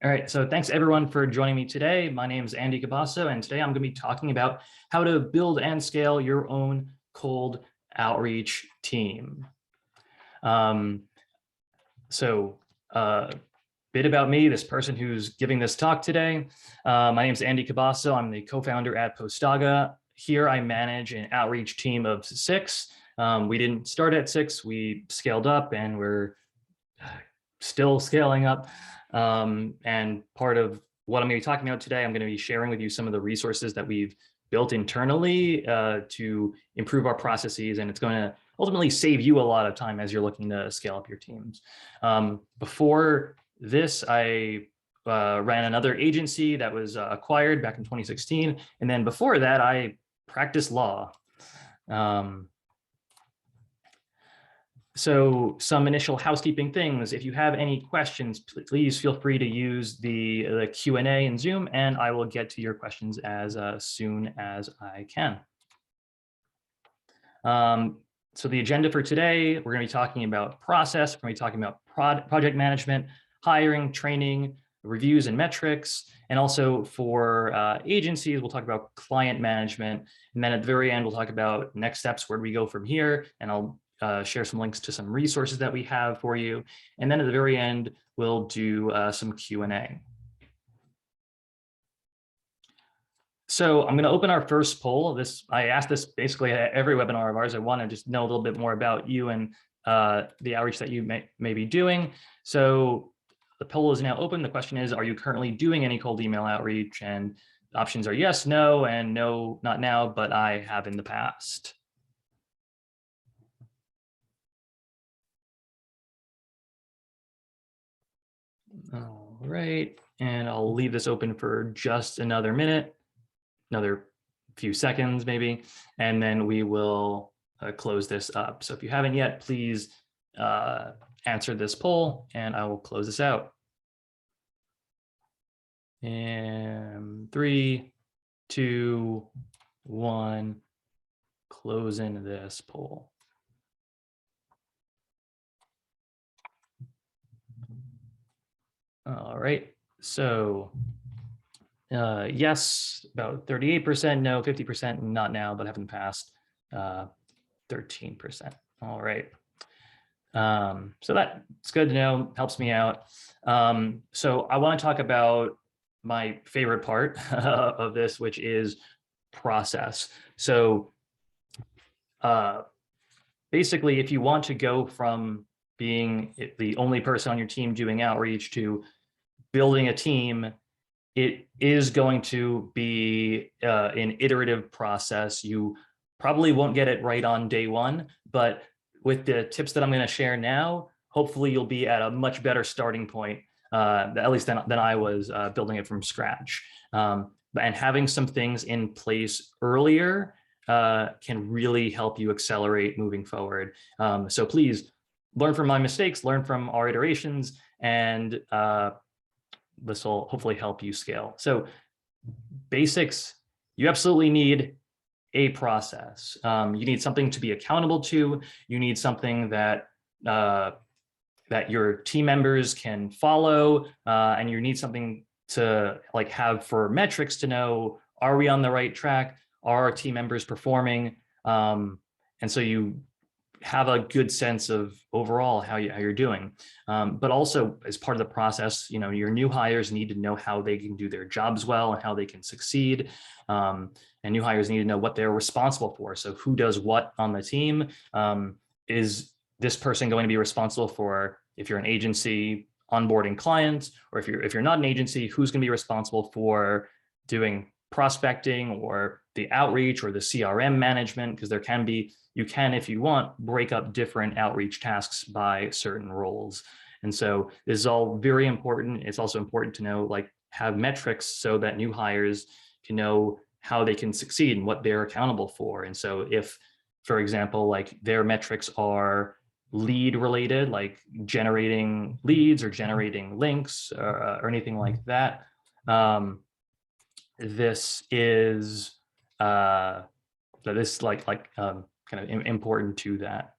All right, so thanks everyone for joining me today. My name is Andy Cabasso, and today I'm going to be talking about how to build and scale your own cold outreach team. So a bit about me, this person who's giving this talk today. My name is Andy Cabasso. I'm the co-founder at Postaga. Here I manage an outreach team of 6. We didn't start at 6, we scaled up and we're still scaling up. And part of what I'm going to be talking about today, I'm going to be sharing with you some of the resources that we've built internally to improve our processes, and it's going to ultimately save you a lot of time as you're looking to scale up your teams. Before this, I ran another agency that was acquired back in 2016, and then before that, I practiced law. So some initial housekeeping things. If you have any questions, please feel free to use the Q&A in Zoom, and I will get to your questions as soon as I can. So the agenda for today, we're going to be talking about process. We're going to be talking about project management, hiring, training, reviews and metrics. And also for agencies, we'll talk about client management. And then at the very end, we'll talk about next steps, where do we go from here? And I'll share some links to some resources that we have for you. And then at the very end, we'll do some Q&A. So I'm going to open our first poll. I asked this basically at every webinar of ours. I want to just know a little bit more about you and the outreach that you may be doing. So the poll is now open. The question is, are you currently doing any cold email outreach? And the options are yes, no, and no, not now, but I have in the past. All right, and I'll leave this open for just another minute, another few seconds maybe, and then we will close this up. So if you haven't yet, please answer this poll and I will close this out. And 3, 2, 1, closing this poll. All right, so yes, about 38%, no, 50%, not now, but have in the past, 13%. All right. So that's good to know, helps me out. So I want to talk about my favorite part of this, which is process. So basically, if you want to go from being the only person on your team doing outreach to building a team, it is going to be an iterative process. You probably won't get it right on day one, but with the tips that I'm going to share now, hopefully you'll be at a much better starting point, at least than I was building it from scratch. And having some things in place earlier can really help you accelerate moving forward. So please learn from my mistakes, learn from our iterations, and this will hopefully help you scale. So basics, you absolutely need a process. You need something to be accountable to. You need something that that your team members can follow, and you need something to have for metrics to know, are we on the right track? Are our team members performing? And so you have a good sense of overall how you're doing. But also as part of the process, your new hires need to know how they can do their jobs well and how they can succeed. And new hires need to know what they're responsible for. So who does what on the team? Is this person going to be responsible for, if you're an agency, onboarding clients, or if you're not an agency, who's going to be responsible for doing prospecting or the outreach or the CRM management? Because you can, if you want, break up different outreach tasks by certain roles. And so this is all very important. It's also important to know, have metrics so that new hires can know how they can succeed and what they're accountable for. And so if, for example, their metrics are lead related, like generating leads or generating links or anything like that, this is kind of important to that.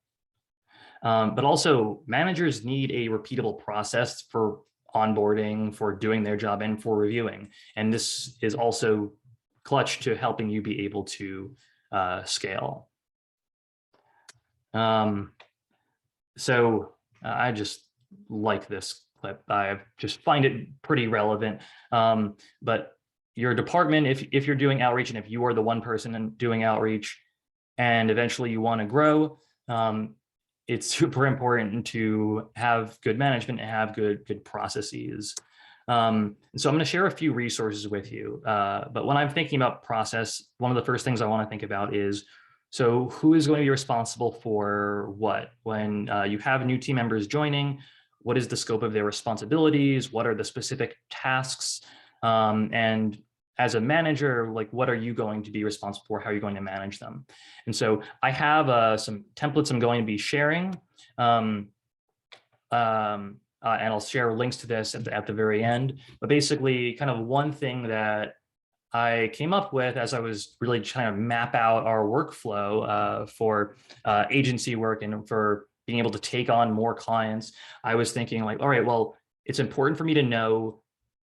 But also managers need a repeatable process for onboarding, for doing their job, and for reviewing. And this is also clutch to helping you be able to scale. So I just like this clip. I just find it pretty relevant. But your department, if you're doing outreach, and if you are the one person doing outreach, and eventually you want to grow, it's super important to have good management and have good processes. And so I'm going to share a few resources with you. But when I'm thinking about process, one of the first things I want to think about is, so who is going to be responsible for what? When you have new team members joining, what is the scope of their responsibilities? What are the specific tasks? And as a manager, like, what are you going to be responsible for? How are you going to manage them? And so I have some templates I'm going to be sharing. And I'll share links to this at the very end. But basically, kind of one thing that I came up with as I was really trying to map out our workflow for agency work and for being able to take on more clients, I was thinking like, all right, well, it's important for me to know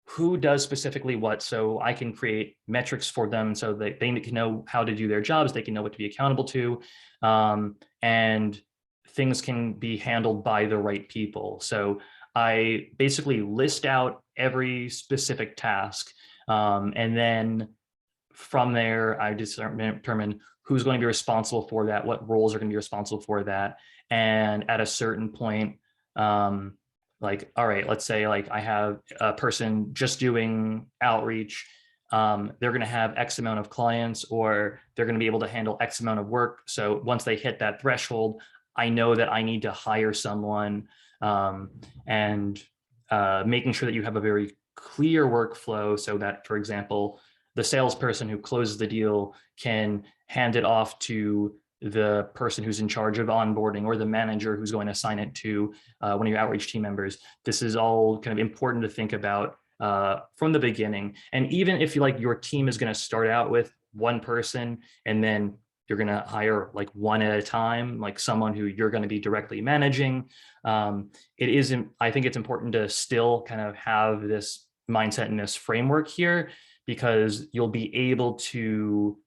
who does specifically what, so I can create metrics for them so that they can know how to do their jobs, they can know what to be accountable to, and things can be handled by the right people. So I basically list out every specific task, and then from there, I determine who's going to be responsible for that, what roles are going to be responsible for that. And at a certain point, like, all right, let's say like I have a person just doing outreach. They're going to have X amount of clients, or they're going to be able to handle X amount of work. So once they hit that threshold, I know that I need to hire someone, and making sure that you have a very clear workflow so that, for example, the salesperson who closes the deal can hand it off to the person who's in charge of onboarding, or the manager who's going to assign it to one of your outreach team members. This is all kind of important to think about from the beginning. And even if your team is going to start out with one person, and then you're going to hire like one at a time, like someone who you're going to be directly managing, I think it's important to still kind of have this mindset and this framework here, because you'll be able to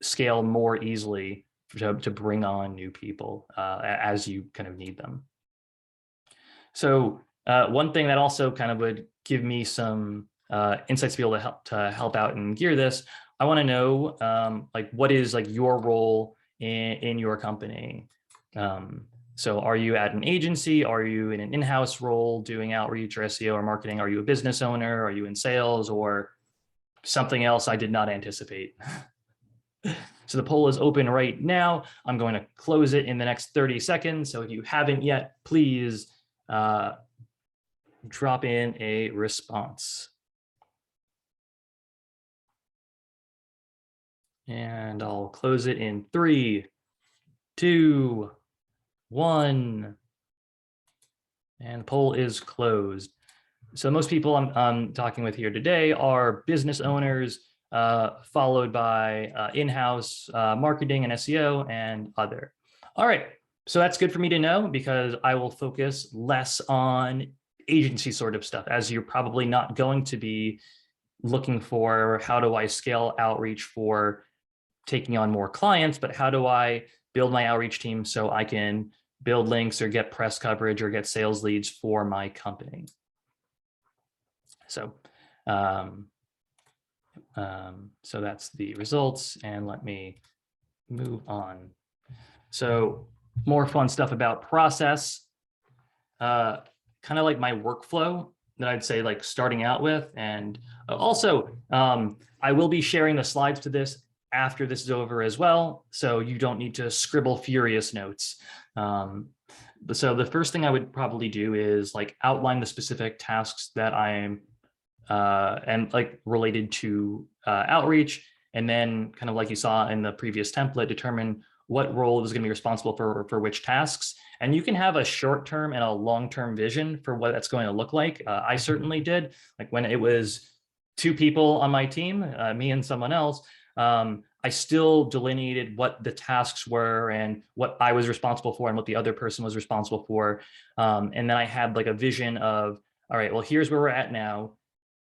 scale more easily to bring on new people as you kind of need them. So one thing that also kind of would give me some insights to be able to help out and gear this, I want to know like, what is like your role in your company? So are you at an agency? Are you in an in-house role doing outreach or SEO or marketing? Are you a business owner? Are you in sales, or something else I did not anticipate? So the poll is open right now. I'm going to close it in the next 30 seconds. So if you haven't yet, please drop in a response. And I'll close it in 3, 2, 1. And the poll is closed. So most people I'm talking with here today are business owners, followed by in-house marketing and SEO, and other. All right, so that's good for me to know, because I will focus less on agency sort of stuff, as you're probably not going to be looking for how do I scale outreach for taking on more clients, but how do I build my outreach team so I can build links or get press coverage or get sales leads for my company. So so that's the results, and let me move on. So more fun stuff about process, kind of like my workflow that I'd say like starting out with. And also I will be sharing the slides to this after this is over as well, so you don't need to scribble furious notes. So the first thing I would probably do is like outline the specific tasks that I'm and like related to outreach, and then kind of like you saw in the previous template, determine what role is going to be responsible for which tasks. And you can have a short-term and a long-term vision for what that's going to look like. I certainly did. Like when it was 2 people on my team, me and someone else, I still delineated what the tasks were and what I was responsible for and what the other person was responsible for. And then I had like a vision of, all right, well, here's where we're at now.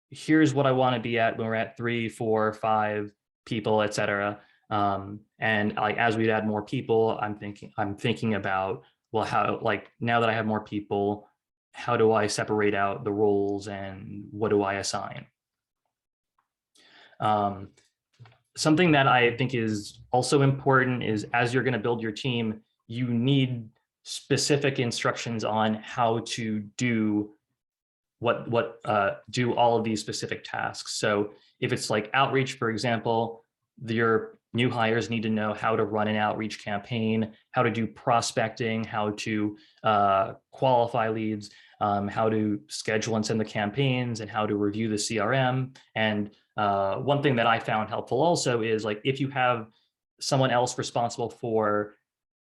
Here's what I want to be at when we're at 3, 4, 5 people, et cetera. And like, as we add more people, I'm thinking about, well, how, like, now that I have more people, how do I separate out the roles and what do I assign? Something that I think is also important is, as you're going to build your team, you need specific instructions on how to do do all of these specific tasks. So if it's like outreach, for example, your new hires need to know how to run an outreach campaign, how to do prospecting, how to qualify leads, how to schedule and send the campaigns, and how to review the CRM. And one thing that I found helpful also is, like, if you have someone else responsible for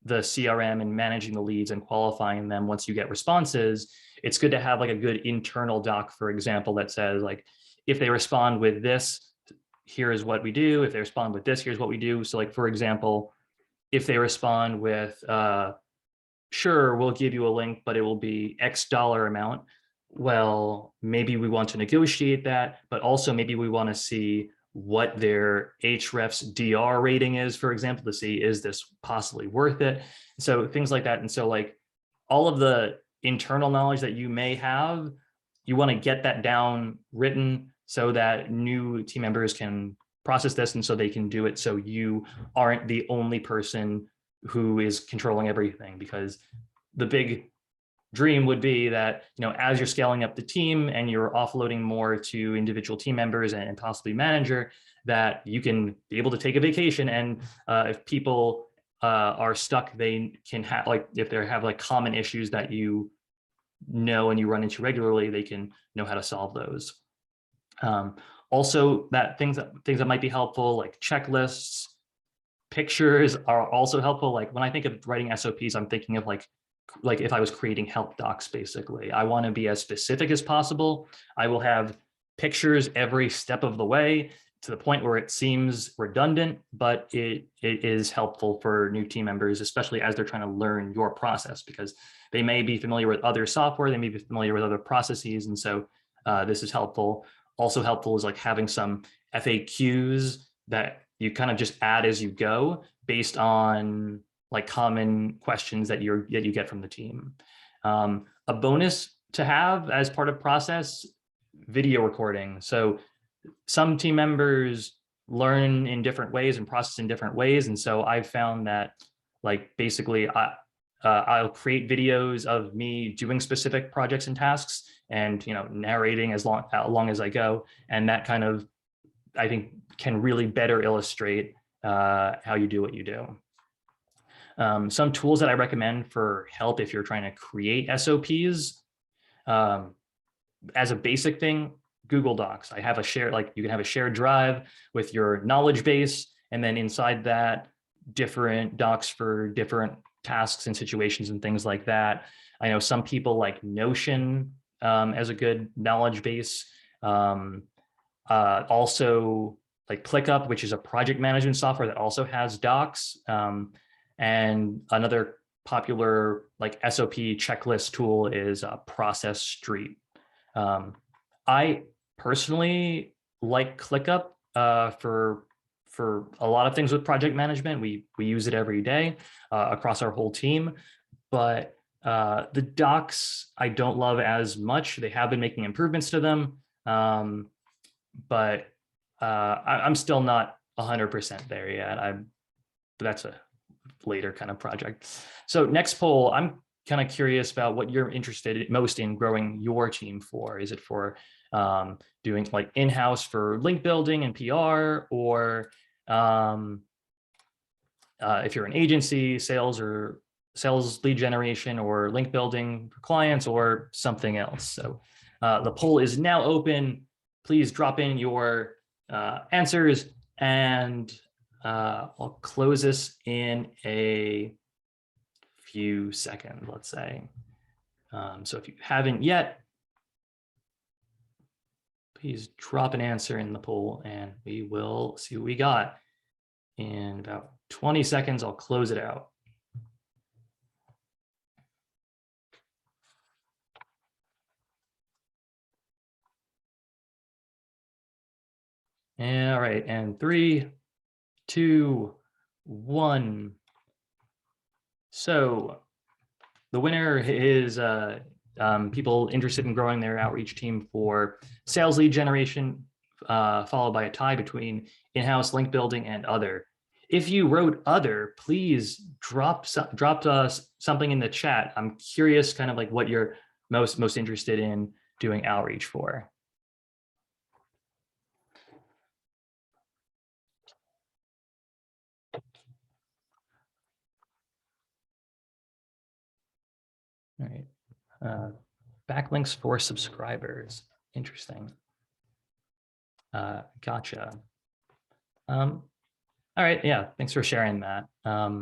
the CRM and managing the leads and qualifying them once you get responses, it's good to have like a good internal doc, for example, that says, like, if they respond with this, here's what we do. If they respond with this, here's what we do. So, like, for example, if they respond with, sure, we'll give you a link, but it will be X dollar amount. Well, maybe we want to negotiate that, but also maybe we want to see what their Hrefs DR rating is, for example, to see, is this possibly worth it? So things like that. And so, like, all of the internal knowledge that you may have, you want to get that down written so that new team members can process this, and so they can do it, so you aren't the only person who is controlling everything. Because the big dream would be that, as you're scaling up the team and you're offloading more to individual team members and possibly manager, that you can be able to take a vacation. And if people are stuck, they can have, like, if they have like common issues that you know and you run into regularly, they can know how to solve those. Also, things that might be helpful, like checklists, pictures, are also helpful. Like, when I think of writing SOPs, I'm thinking of like if I was creating help docs, basically, I want to be as specific as possible. I will have pictures every step of the way, to the point where it seems redundant, but it is helpful for new team members, especially as they're trying to learn your process, because they may be familiar with other software, they may be familiar with other processes. And so this is helpful. Also helpful is like having some FAQs that you kind of just add as you go, based on like common questions that you get from the team. A bonus to have as part of process, video recording. So some team members learn in different ways and process in different ways. And so I've found that, like, basically I'll create videos of me doing specific projects and tasks, and narrating as long as I go. And that kind of, I think, can really better illustrate how you do what you do. Some tools that I recommend for help if you're trying to create SOPs, as a basic thing, Google Docs. I have a shared, like, you can have a shared drive with your knowledge base, and then inside that, different docs for different tasks and situations and things like that. I know some people like Notion as a good knowledge base. Also, like ClickUp, which is a project management software that also has docs. And another popular like SOP checklist tool is Process Street. I personally like ClickUp for a lot of things with project management. We use it every day across our whole team, but the docs I don't love as much. They have been making improvements to them, but I'm still not 100% there yet. That's a later kind of project. So next poll, I'm kind of curious about what you're interested most in growing your team for. Is it for doing like in-house for link building and PR, or if you're an agency, sales lead generation, or link building for clients, or something else? So the poll is now open. Please drop in your answers, and I'll close this in a few seconds, let's say. So if you haven't yet, please drop an answer in the poll and we will see what we got. In about 20 seconds, I'll close it out. All right, and 3, 2, 1. So the winner is people interested in growing their outreach team for sales lead generation, followed by a tie between in-house, link building, and other. If you wrote other, please drop us something in the chat. I'm curious kind of like what you're most interested in doing outreach for. All right. Backlinks for subscribers. Interesting. Gotcha. All right. Yeah. Thanks for sharing that. I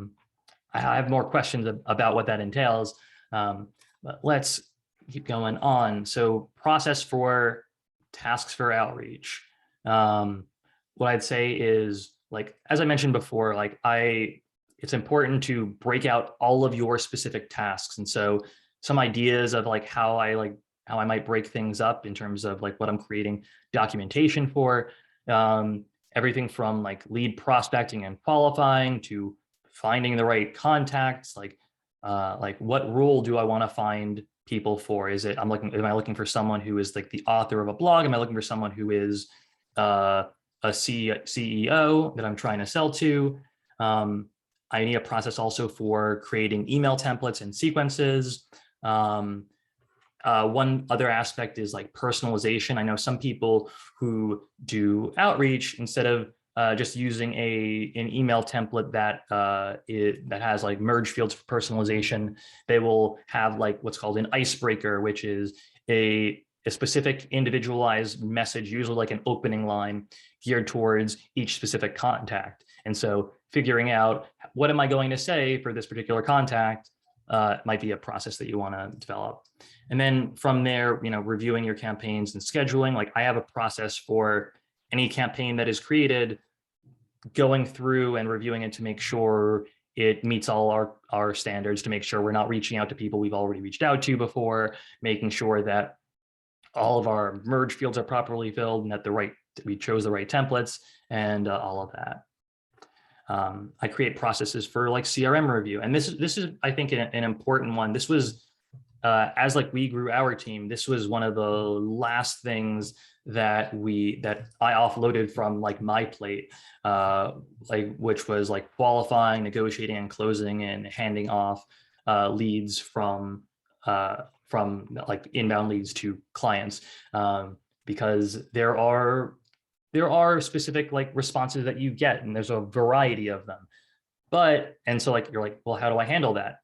have more questions about what that entails, but let's keep going on. So process for tasks for outreach. What I'd say is, like, as I mentioned before, like it's important to break out all of your specific tasks. And so some ideas of like how I might break things up in terms of like what I'm creating documentation for, everything from like lead prospecting and qualifying to finding the right contacts, like what role do I want to find people for? Is it am I looking for someone who is like the author of a blog? Am I looking for someone who is a CEO that I'm trying to sell to? I need a process also for creating email templates and sequences. One other aspect is like personalization. I know some people who do outreach, instead of just using an email template that that has like merge fields for personalization, they will have like what's called an icebreaker, which is a specific individualized message, usually like an opening line geared towards each specific contact. And so figuring out what am I going to say for this particular contact might be a process that you want to develop. And then from there, reviewing your campaigns and scheduling. Like I have a process for any campaign that is created, going through and reviewing it to make sure it meets all our standards, to make sure we're not reaching out to people we've already reached out to before, making sure that all of our merge fields are properly filled and that we chose the right templates and all of that. I create processes for like CRM review. And this is, I think, an important one. This was, as like we grew our team, this was one of the last things that I offloaded from like my plate, which was like qualifying, negotiating, and closing and handing off leads from like inbound leads to clients, because there are specific like responses that you get, and there's a variety of them. And so like, you're like, well, how do I handle that?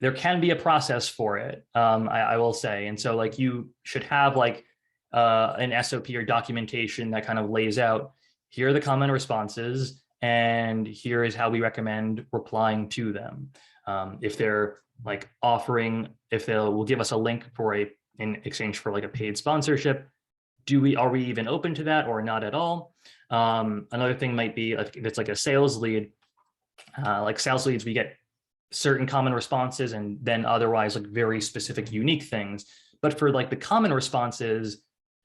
There can be a process for it, I will say. And so like you should have like an SOP or documentation that kind of lays out, here are the common responses, and here is how we recommend replying to them. If they're like if they'll give us a link in exchange for like a paid sponsorship, are we even open to that or not at all? Another thing might be if it's like a sales lead, like sales leads, we get certain common responses and then otherwise like very specific, unique things. But for like the common responses,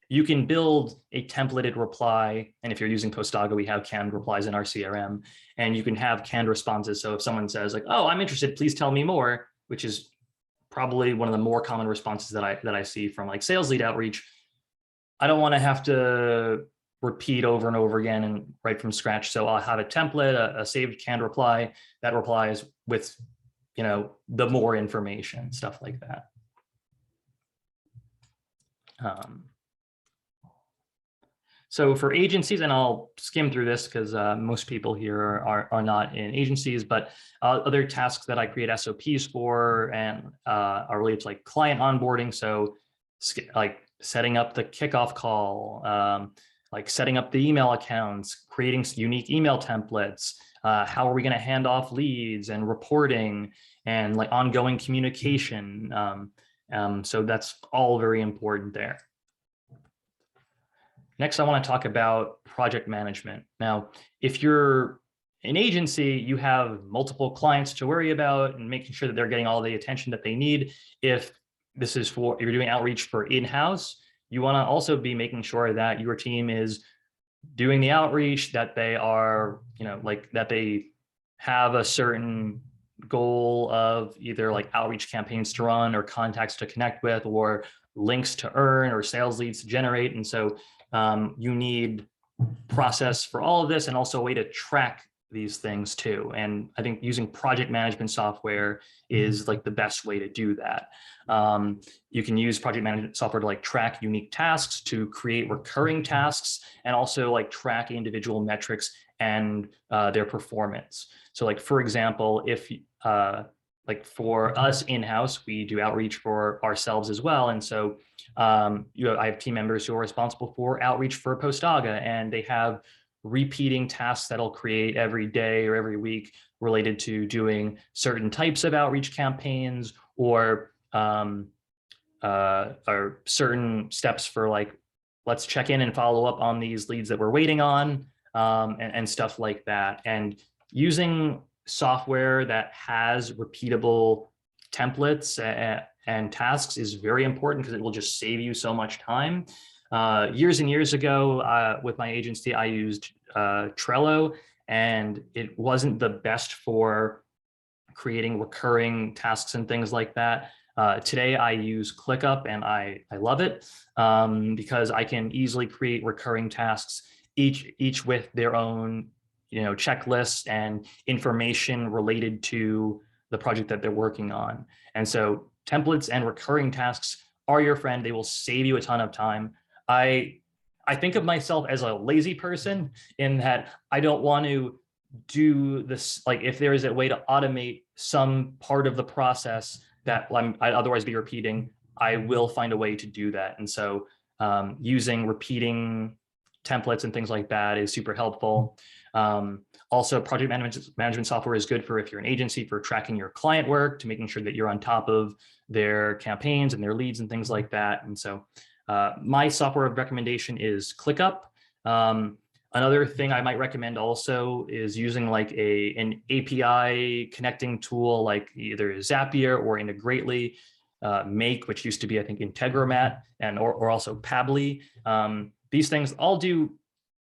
you can build a templated reply. And if you're using Postaga, we have canned replies in our CRM, and you can have canned responses. So if someone says like, oh, I'm interested, please tell me more, which is probably one of the more common responses that I see from like sales lead outreach, I don't want to have to repeat over and over again and write from scratch. So I'll have a template, a saved canned reply that replies with, the more information, stuff like that. So for agencies, and I'll skim through this because most people here are not in agencies, but other tasks that I create SOPs for and are related to like client onboarding. So like setting up the kickoff call, like setting up the email accounts, creating unique email templates, how are we going to hand off leads, and reporting, and like ongoing communication. So that's all very important there. Next, I want to talk about project management. Now, if you're an agency, you have multiple clients to worry about and making sure that they're getting all the attention that they need. If you're doing outreach for in-house, you want to also be making sure that your team is doing the outreach, that they are, like that they have a certain goal of either like outreach campaigns to run or contacts to connect with or links to earn or sales leads to generate. And so you need process for all of this and also a way to track these things too. And I think using project management software is like the best way to do that. You can use project management software to like track unique tasks, to create recurring tasks, and also like track individual metrics and their performance. So like, for example, if like for us in-house, we do outreach for ourselves as well. And so I have team members who are responsible for outreach for Postaga, and they have repeating tasks that'll create every day or every week related to doing certain types of outreach campaigns or certain steps for like, let's check in and follow up on these leads that we're waiting on, and stuff like that. And using software that has repeatable templates and tasks is very important because it will just save you so much time. Years and years ago, with my agency, I used Trello, and it wasn't the best for creating recurring tasks and things like that. Today, I use ClickUp, and I love it because I can easily create recurring tasks, each with their own checklists and information related to the project that they're working on. And so templates and recurring tasks are your friend. They will save you a ton of time. I think of myself as a lazy person in that I don't want to do this. Like if there is a way to automate some part of the process that I'd otherwise be repeating, I will find a way to do that. And so using repeating templates and things like that is super helpful. Also, project management software is good for if you're an agency, for tracking your client work, to making sure that you're on top of their campaigns and their leads and things like that. And so my software recommendation is ClickUp. Another thing I might recommend also is using like an API connecting tool like either Zapier or Integrately, Make, which used to be, I think, Integromat, and or also Pabbly. These things all do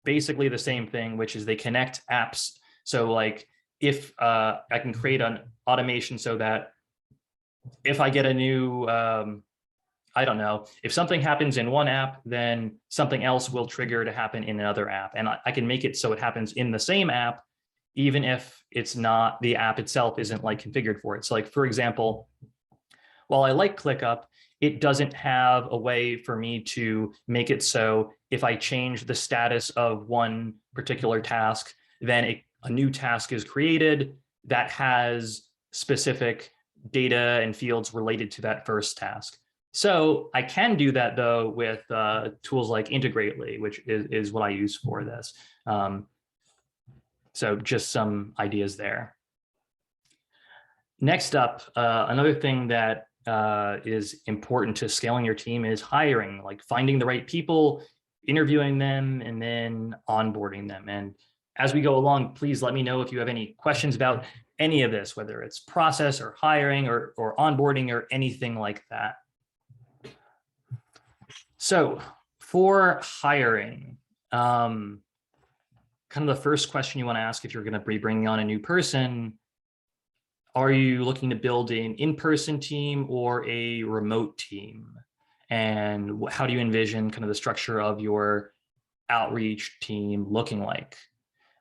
basically the same thing, which is they connect apps. So like if I can create an automation so that if I get a new, I don't know, if something happens in one app, then something else will trigger to happen in another app. And I can make it so it happens in the same app, even if it's not, the app itself isn't like configured for it. So like, for example, while I like ClickUp, it doesn't have a way for me to make it so if I change the status of one particular task, then a new task is created that has specific data and fields related to that first task. So I can do that though with tools like Integrately, which is what I use for this. So just some ideas there. Next up, another thing that is important to scaling your team is hiring, like finding the right people, interviewing them, and then onboarding them. And as we go along, please let me know if you have any questions about any of this, whether it's process or hiring or onboarding or anything like that. So for hiring, kind of the first question you want to ask if you're going to be bringing on a new person: are you looking to build an in-person team or a remote team? And how do you envision kind of the structure of your outreach team looking like?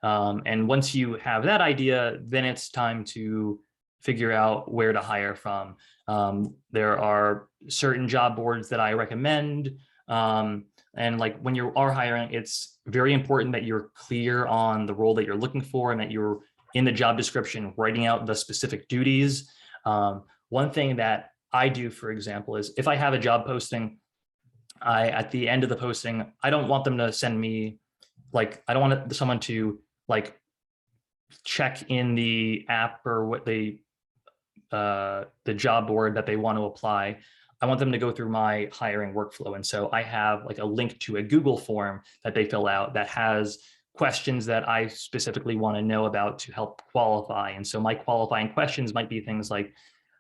And once you have that idea, then it's time to figure out where to hire from. There are certain job boards that I recommend. And like when you are hiring, it's very important that you're clear on the role that you're looking for and that you're in the job description writing out the specific duties. One thing that I do, for example, is if I have a job posting, at the end of the posting, I don't want them to send me, like, I don't want someone to like check in the app or what the job board that they want to apply. I want them to go through my hiring workflow. And so I have like a link to a Google form that they fill out that has questions that I specifically want to know about to help qualify. And so my qualifying questions might be things like,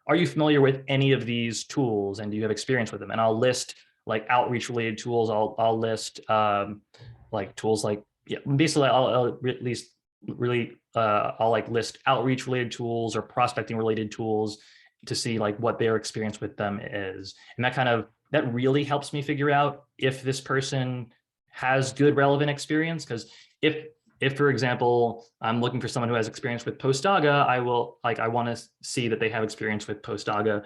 are you familiar with any of these tools and do you have experience with them? And I'll list like outreach related tools. I'll list like tools like yeah, basically I'll at least really I'll like list outreach related tools or prospecting related tools to see like what their experience with them is. And that really helps me figure out if this person has good relevant experience. Because if for example, I'm looking for someone who has experience with Postaga, I want to see that they have experience with Postaga.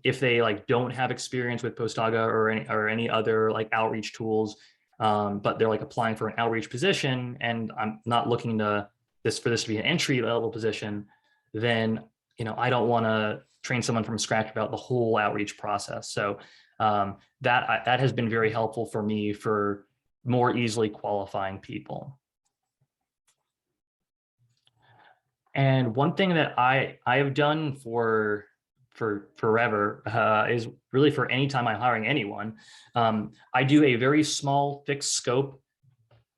If they like don't have experience with Postaga or any other like outreach tools, but they're like applying for an outreach position and I'm not looking to for this to be an entry level position, then I don't want to train someone from scratch about the whole outreach process. So that has been very helpful for me for more easily qualifying people. And one thing that I have done for forever is really for any time I'm hiring anyone, I do a very small fixed scope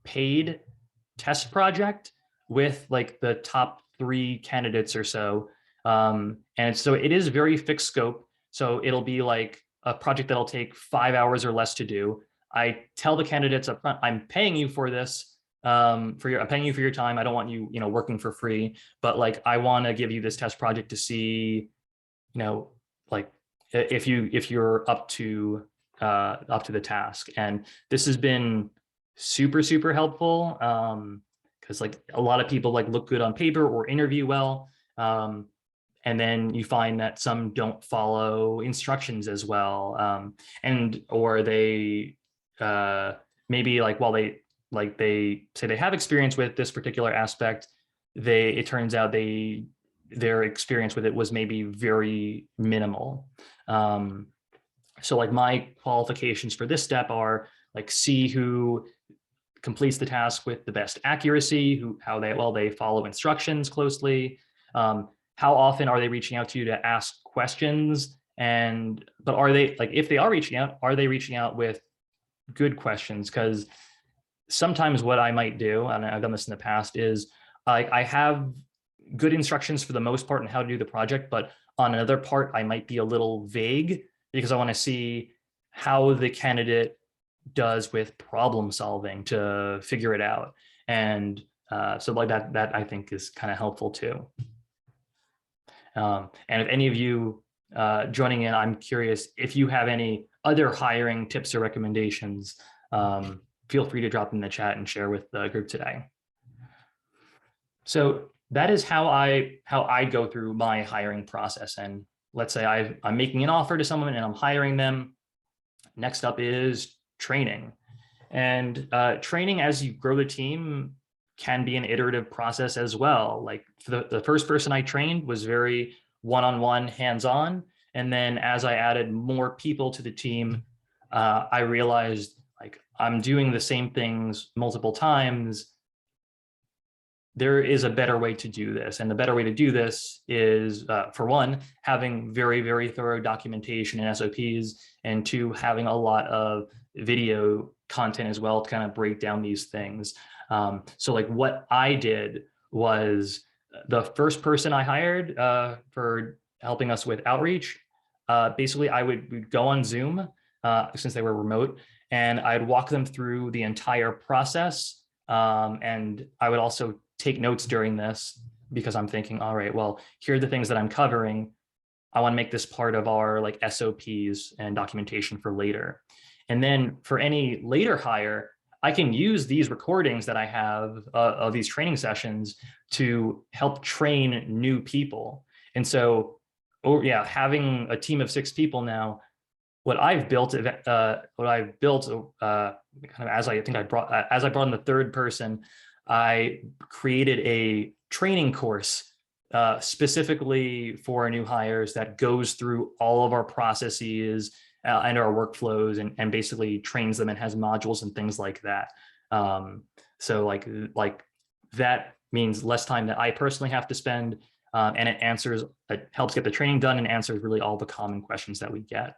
paid test project with like the top 3 candidates or so. And so it is very fixed scope. So it'll be like a project that'll take 5 hours or less to do. I tell the candidates up front, I'm paying you for this, I'm paying you for your time. I don't want you, working for free, but like, I want to give you this test project to see, like if you're up to the task. And this has been super, super helpful. Because like a lot of people like look good on paper or interview well. And then you find that some don't follow instructions as well. Or they maybe like while they say they have experience with this particular aspect, it turns out their experience with it was maybe very minimal. So like my qualifications for this step are like see who completes the task with the best accuracy, how they follow instructions closely, how often are they reaching out to you to ask questions, but are they like, if they are reaching out, are they reaching out with good questions? Because sometimes what I might do, and I've done this in the past, is I have good instructions for the most part on how to do the project, but on another part, I might be a little vague because I want to see how the candidate does with problem solving to figure it out. And so like that I think is kind of helpful too. And if any of you joining in, I'm curious if you have any other hiring tips or recommendations, feel free to drop them in the chat and share with the group today. So that is how I go through my hiring process. And let's say I'm making an offer to someone and I'm hiring them. Next up is training. And training as you grow the team can be an iterative process as well. Like the first person I trained was very one-on-one, hands-on. And then as I added more people to the team, I realized like I'm doing the same things multiple times. There is a better way to do this. And the better way to do this is, for one, having very, very thorough documentation and SOPs, and 2, having a lot of video content as well to kind of break down these things. So like what I did was the first person I hired for helping us with outreach, basically we'd go on Zoom since they were remote, and I'd walk them through the entire process. And I would also take notes during this because I'm thinking, all right, well, here are the things that I'm covering. I want to make this part of our like SOPs and documentation for later. And then for any later hire, I can use these recordings that I have of these training sessions to help train new people. And so, having a team of 6 people now, what I've built kind of as I brought in the third person, I created a training course specifically for new hires that goes through all of our processes and our workflows and basically trains them and has modules and things like that. So like that means less time that I personally have to spend, and it helps get the training done and answers really all the common questions that we get.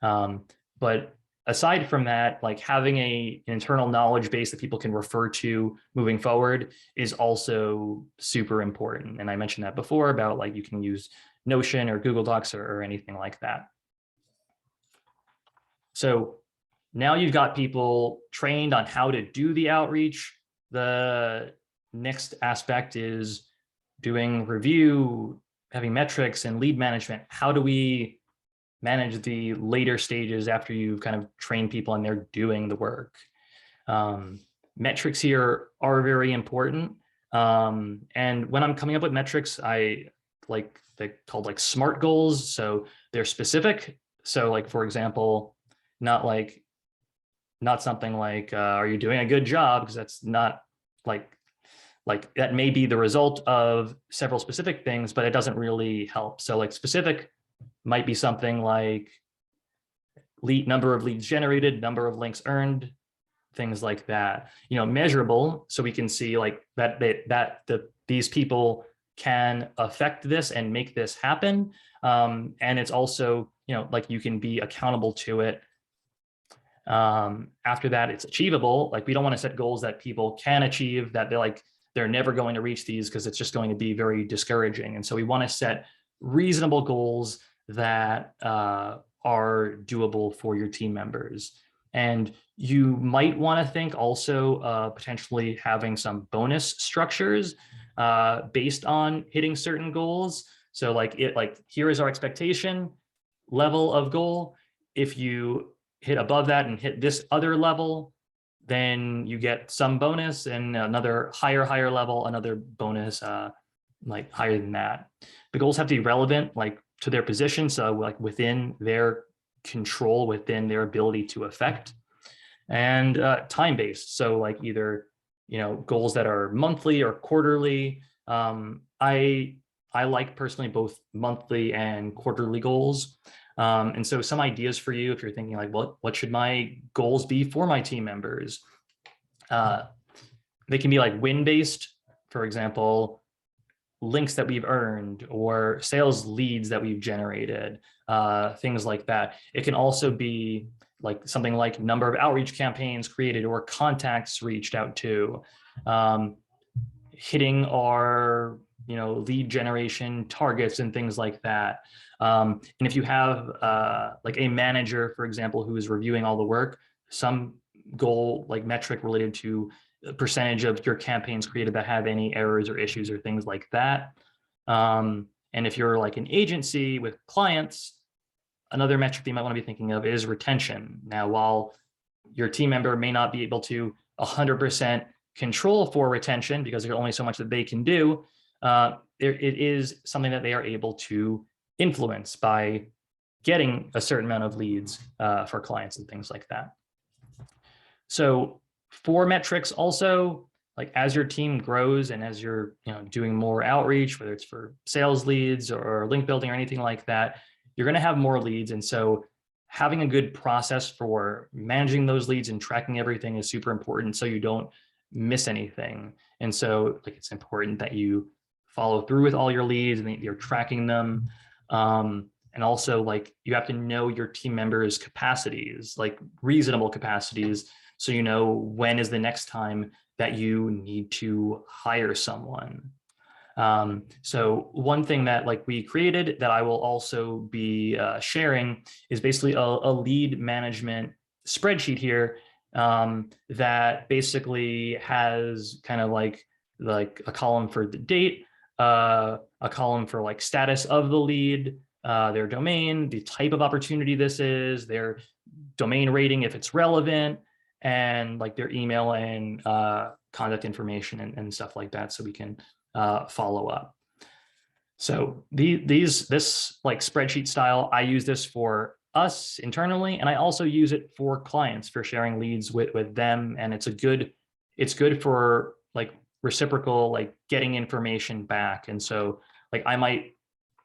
But aside from that, like having an internal knowledge base that people can refer to moving forward is also super important. And I mentioned that before about like you can use Notion or Google Docs or anything like that. So now you've got people trained on how to do the outreach. the next aspect is doing review, having metrics and lead management. How do we manage the later stages after you've kind of trained people and they're doing the work? Metrics here are very important. And when I'm coming up with metrics, I like they're called like SMART goals. So they're specific. So like, for example, not something like, are you doing a good job? Because that's not like that may be the result of several specific things, but it doesn't really help. So like specific might be something like number of leads generated, number of links earned, things like that. Measurable, so we can see like these people can affect this and make this happen. And it's also, like you can be accountable to it. After that, it's achievable. Like we don't want to set goals that people can achieve, that they're never going to reach these, because it's just going to be very discouraging. And so we want to set reasonable goals that are doable for your team members. And you might want to think also potentially having some bonus structures based on hitting certain goals. So here is our expectation level of goal. If you hit above that and hit this other level, then you get some bonus, and another higher level, another bonus like higher than that. The goals have to be relevant to their position, so within their control, within their ability to affect, and time-based. So either goals that are monthly or quarterly. I like personally both monthly and quarterly goals. And so some ideas for you, if you're thinking what should my goals be for my team members? They can be win-based, for example, links that we've earned or sales leads that we've generated, things like that. It can also be something like number of outreach campaigns created or contacts reached out to, hitting our lead generation targets and things like that. And if you have a manager, for example, who is reviewing all the work, some goal metric related to the percentage of your campaigns created that have any errors or issues or things like that. And if you're an agency with clients, another metric you might want to be thinking of is retention. Now, while your team member may not be able to 100% control for retention, because there's only so much that they can do, it is something that they are able to influence by getting a certain amount of leads for clients and things like that. So for metrics also, as your team grows and as you're doing more outreach, whether it's for sales leads or link building or anything like that, you're going to have more leads. And so having a good process for managing those leads and tracking everything is super important, so you don't miss anything. And so it's important that you follow through with all your leads and that you're tracking them. And also you have to know your team members' capacities, reasonable capacities, so you know when is the next time that you need to hire someone. So one thing that we created that I will also be sharing is basically a lead management spreadsheet here that basically has kind of a column for the date, a column for status of the lead, their domain, the type of opportunity this is, their domain rating if it's relevant, and their email and contact information and stuff like that, so we can follow up. So this spreadsheet style, I use this for us internally, and I also use it for clients for sharing leads with them. And it's good for reciprocal, getting information back. And so I might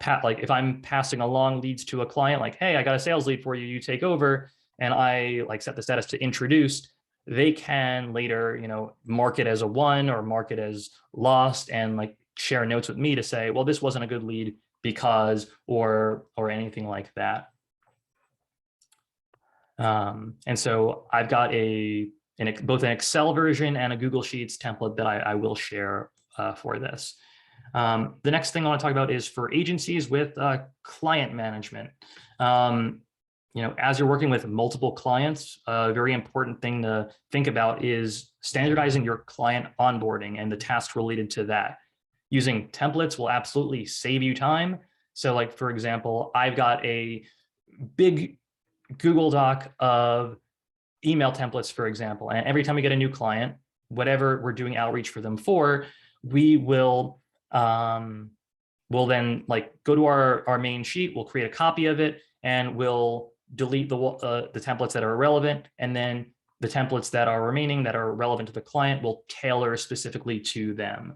if I'm passing along leads to a client, hey, I got a sales lead for you, you take over, and I set the status to introduced, they can later, mark it as a 1 or mark it as lost, and share notes with me to say, well, this wasn't a good lead because, or anything like that. And so I've got both an Excel version and a Google Sheets template that I will share for this. The next thing I want to talk about is for agencies with client management. as you're working with multiple clients, a very important thing to think about is standardizing your client onboarding and the tasks related to that. Using templates will absolutely save you time. So like, for example, I've got a big Google Doc of email templates, for example, and every time we get a new client, whatever we're doing outreach for them for, we will we'll then like go to our main sheet, we'll create a copy of it, and we'll delete the templates that are irrelevant, and then the templates that are remaining that are relevant to the client will tailor specifically to them.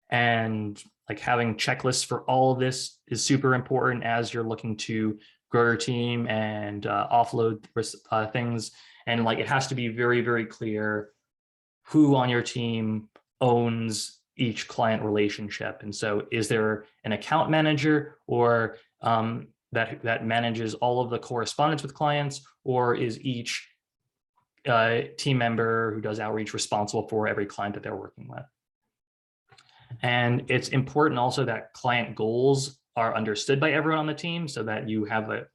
And like having checklists for all of this is super important as you're looking to grow your team and offload things. And like it has to be very, very clear who on your team owns each client relationship. And so is there an account manager or that manages all of the correspondence with clients, or is each team member who does outreach responsible for every client that they're working with? And it's important also that client goals are understood by everyone on the team so that you have a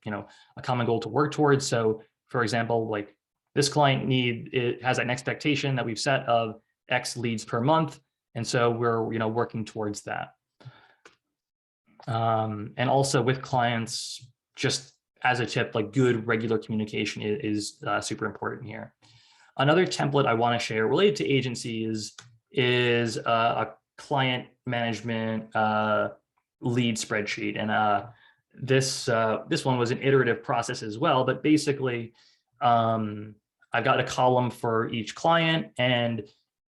common goal to work towards. So for example, like this client it has an expectation that we've set of X leads per month. And so we're working towards that. And also with clients, just as a tip, like good regular communication is super important here. Another template I want to share related to agencies is a client management lead spreadsheet. And this one was an iterative process as well, but basically I've got a column for each client and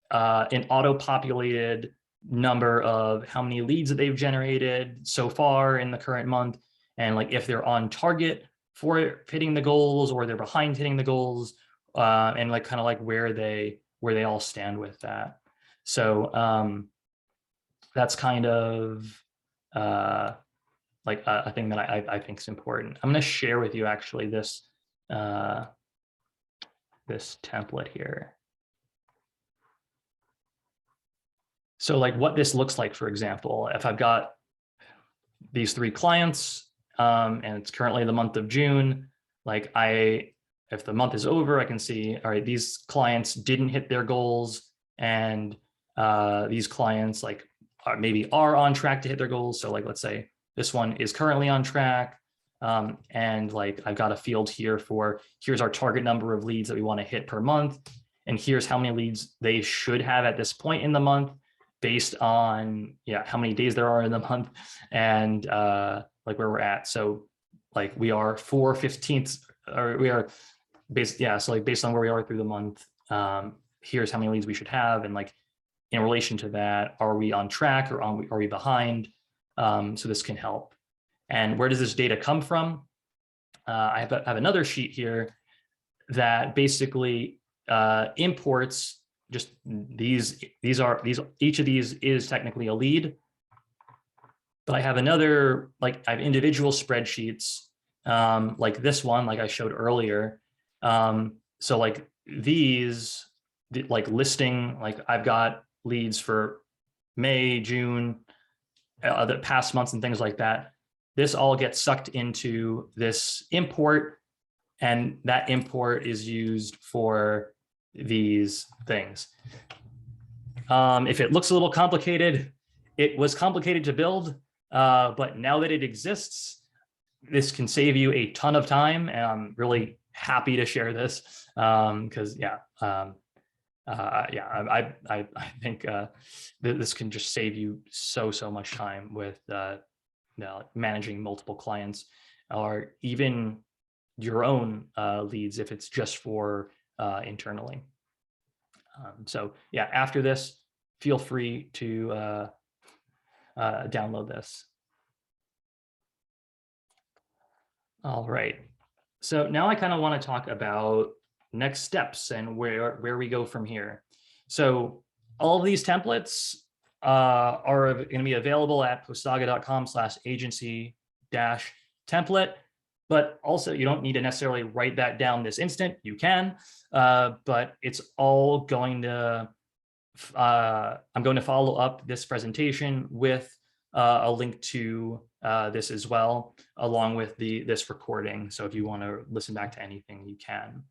an auto-populated number of how many leads that they've generated so far in the current month, and like if they're on target for hitting the goals or they're behind hitting the goals, and like kind of like where they all stand with that. So that's kind of like a thing that I think is important. I'm going to share with you actually this this template here. So like what this looks like, for example, if I've got these 3 clients and it's currently the month of June, like if the month is over, I can see, all right, these clients didn't hit their goals, and these clients like maybe are on track to hit their goals. So like, let's say this one is currently on track. And like, I've got a field here for, here's our target number of leads that we want to hit per month. And here's how many leads they should have at this point in the month based on, how many days there are in the month and like where we're at. So like we are 4/15, or we are so like based on where we are through the month, here's how many leads we should have. And like, in relation to that, are we on track or are we behind? So this can help. And where does this data come from? I have another sheet here that basically imports just each of these is technically a lead. But I have another, like I have individual spreadsheets like this one, like I showed earlier. So like these, like listing, like I've got leads for May, June, the past months and things like that. This all gets sucked into this import, and that import is used for these things. If it looks a little complicated, it was complicated to build, but now that it exists, this can save you a ton of time, and I'm really happy to share this because I think this can just save you so much time with managing multiple clients, or even your own leads if it's just for internally. So after this, feel free to download this. All right. So now I kind of want to talk about next steps and where we go from here. So all of these templates are going to be available at postaga.com/agency-template. But also, you don't need to necessarily write that down this instant. You can, but it's all going to, I'm going to follow up this presentation with a link to this as well, along with this recording. So if you want to listen back to anything, you can.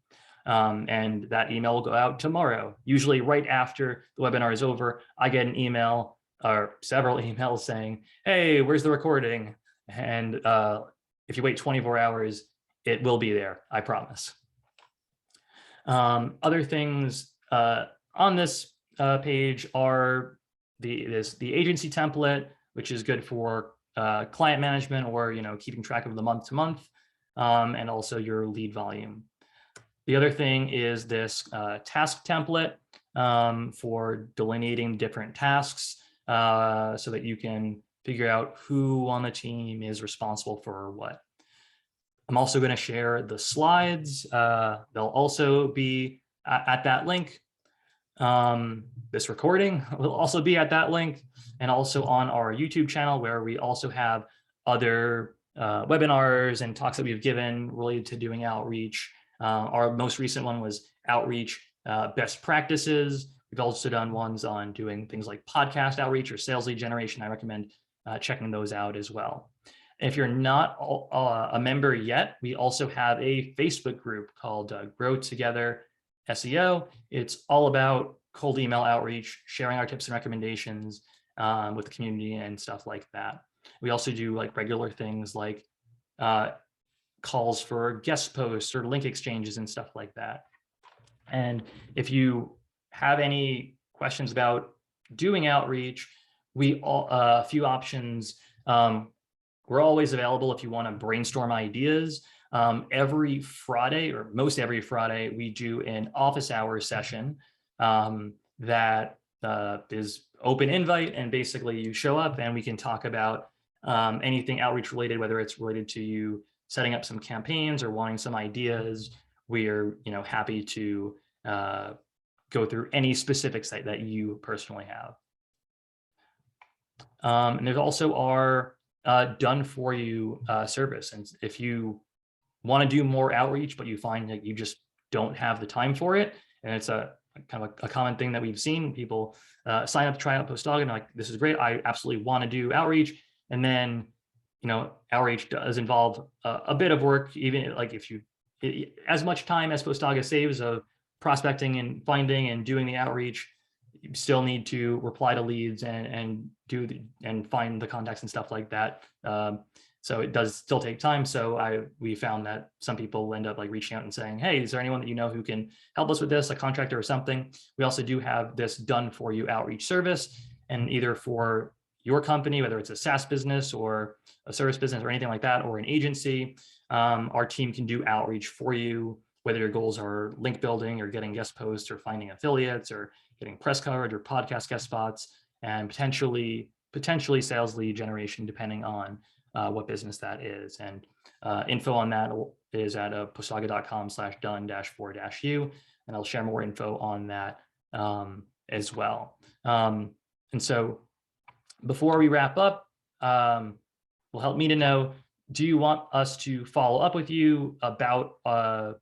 And that email will go out tomorrow. Usually right after the webinar is over, I get an email or several emails saying, hey, where's the recording? And if you wait 24 hours, it will be there, I promise. Other things on this page are the agency template, which is good for client management or keeping track of the month to month, and also your lead volume. The other thing is this task template for delineating different tasks so that you can figure out who on the team is responsible for what. I'm also going to share the slides. They'll also be at that link. This recording will also be at that link, and also on our YouTube channel, where we also have other webinars and talks that we've given related to doing outreach. Our most recent one was outreach best practices. We've also done ones on doing things like podcast outreach or sales lead generation. I recommend checking those out as well. If you're not a member yet, we also have a Facebook group called Grow Together SEO. It's all about cold email outreach, sharing our tips and recommendations with the community and stuff like that. We also do like regular things like calls for guest posts or link exchanges and stuff like that. And if you have any questions about doing outreach, a few options. We're always available if you want to brainstorm ideas. Every Friday, or most every Friday, we do an office hours session that is open invite, and basically you show up and we can talk about anything outreach related, whether it's related to you setting up some campaigns or wanting some ideas. We are happy to go through any specifics that you personally have. And there's also our done for you service. And if you want to do more outreach, but you find that you just don't have the time for it, and it's a kind of a common thing that we've seen, people sign up to try out Postaga and like, this is great, I absolutely want to do outreach. And then, outreach does involve a bit of work, even like as much time as Postaga saves of prospecting and finding and doing the outreach, you still need to reply to leads and find the contacts and stuff like that. So it does still take time. So we found that some people end up like reaching out and saying, hey, is there anyone that you know who can help us with this, a contractor or something? We also do have this done for you outreach service, and either for your company, whether it's a SaaS business or a service business or anything like that, or an agency, our team can do outreach for you, whether your goals are link building or getting guest posts or finding affiliates or getting press coverage or podcast guest spots, and potentially sales lead generation, depending on what business that is. And info on that is at postaga.com/done-for-u, and I'll share more info on that as well. And so before we wrap up, will help me to know, do you want us to follow up with you about our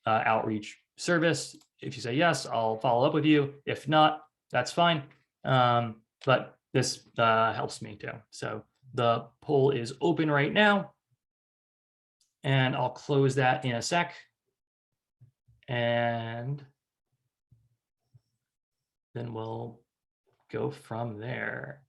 outreach service? If you say yes, I'll follow up with you. If not, that's fine. But this helps me too. So the poll is open right now, and I'll close that in a sec. And then we'll go from there.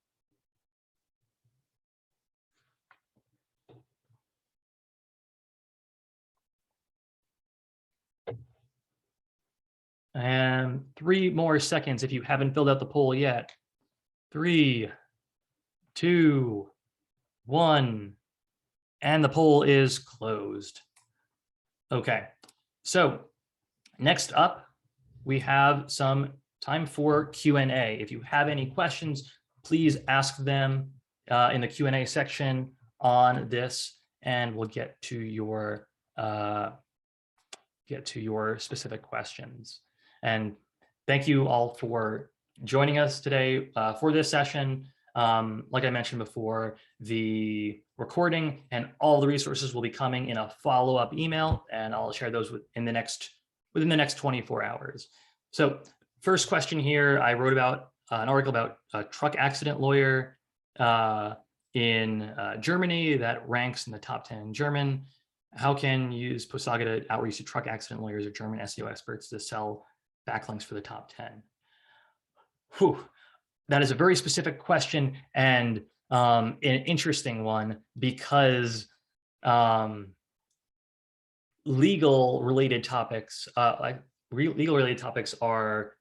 And 3 more seconds if you haven't filled out the poll yet. 3, 2, 1, and the poll is closed. Okay, so next up, we have some time for Q&A. If you have any questions, please ask them in the Q&A section on this, and we'll get to your specific questions. And thank you all for joining us today for this session. Like I mentioned before, the recording and all the resources will be coming in a follow-up email, and I'll share those within the next 24 hours. So first question here, I wrote about an article about a truck accident lawyer in Germany that ranks in the top 10 in German. How can you use Postaga to outreach to truck accident lawyers or German SEO experts to sell backlinks for the top 10? Whew. That is a very specific question and an interesting one because legal related topics, legal related topics are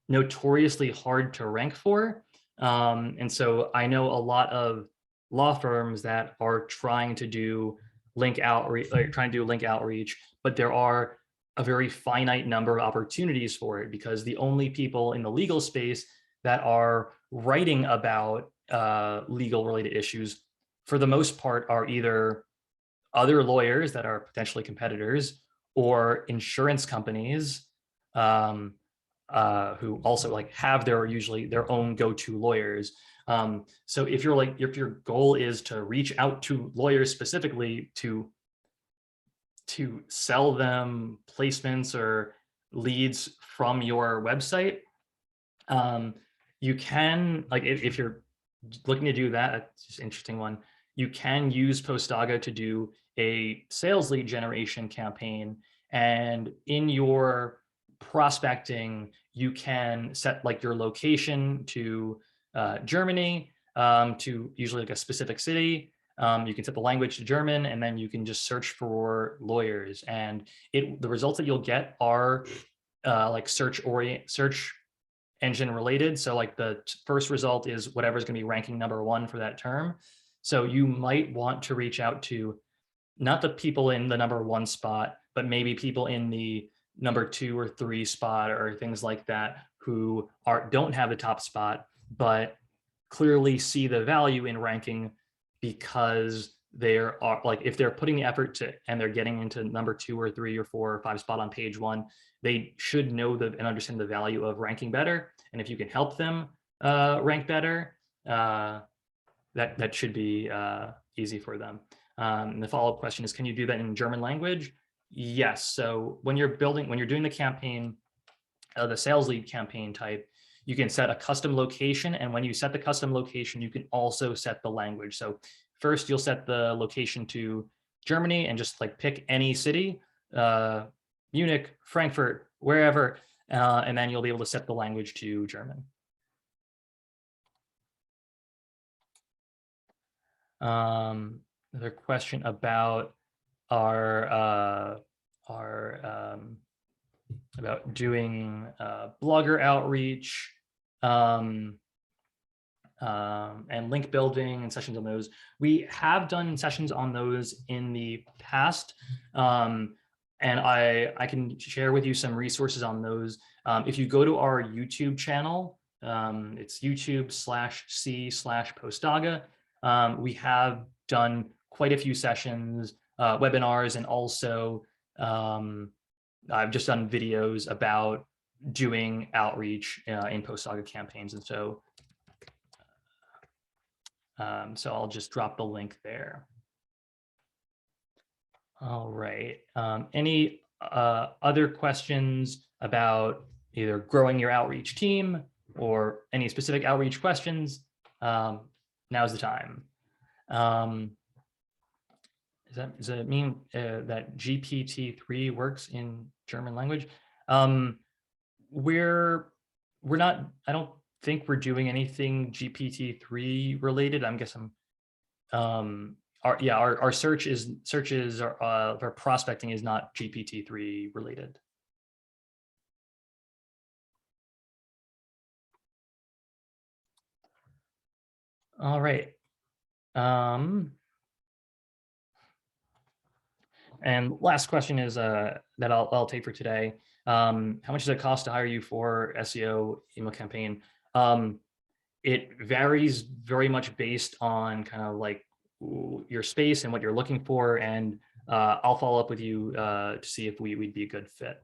notoriously hard to rank for. And so I know a lot of law firms that are trying to do link outreach, but there are a very finite number of opportunities for it because the only people in the legal space that are writing about legal related issues for the most part are either other lawyers that are potentially competitors or insurance companies who also like have usually their own go-to lawyers. So if your goal is to reach out to lawyers specifically to sell them placements or leads from your website, you can, like, if you're looking to do that, that's just an interesting one. You can use Postaga to do a sales lead generation campaign. And in your prospecting, you can set like your location to Germany, to usually like a specific city. You can set the language to German, and then you can just search for lawyers. And the results that you'll get are like search engine related. So like the first result is whatever's going to be ranking #1 for that term. So you might want to reach out to not the people in the #1 spot, but maybe people in the #2 or 3 spot or things like that who don't have the top spot, but clearly see the value in ranking because they're like, if they're putting the effort to and they're getting into #2 or 3 or 4 or 5 spot on page 1, they should know and understand the value of ranking better. And if you can help them rank better, that should be easy for them. And the follow-up question is, can you do that in German language? Yes. So when you're doing the campaign, the sales lead campaign type, you can set a custom location. And when you set the custom location, you can also set the language. So first you'll set the location to Germany and just like pick any city, Munich, Frankfurt, wherever, and then you'll be able to set the language to German. Another question about about doing blogger outreach and link building and sessions on those. We have done sessions on those in the past, and I can share with you some resources on those. If you go to our YouTube channel, it's youtube.com/c/Postaga. We have done quite a few sessions, webinars, and also I've just done videos about doing outreach in Postaga campaigns. And so I'll just drop the link there. All right. Any other questions about either growing your outreach team or any specific outreach questions? Now's the time. Does that mean that GPT-3 works in German language? We're not, I don't think we're doing anything GPT-3 related. I'm guessing our searches our prospecting is not GPT-3 related. All right. And last question is that I'll take for today. How much does it cost to hire you for SEO email campaign? It varies very much based on kind of like your space and what you're looking for. And I'll follow up with you to see if we'd be a good fit.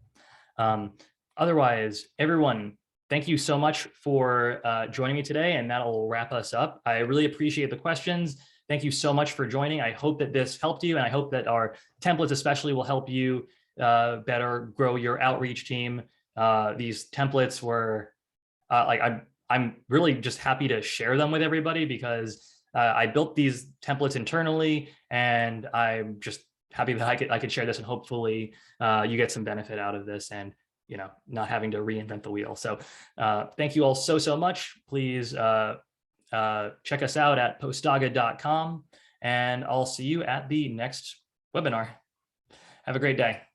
Otherwise, everyone, thank you so much for joining me today, and that'll wrap us up. I really appreciate the questions. Thank you so much for joining. I hope that this helped you, and I hope that our templates especially will help you better grow your outreach team. These templates were like, I'm really just happy to share them with everybody, because I built these templates internally, and I'm just happy that I could share this, and hopefully you get some benefit out of this, and not having to reinvent the wheel. So thank you all so much. Please check us out at postaga.com, and I'll see you at the next webinar. Have a great day.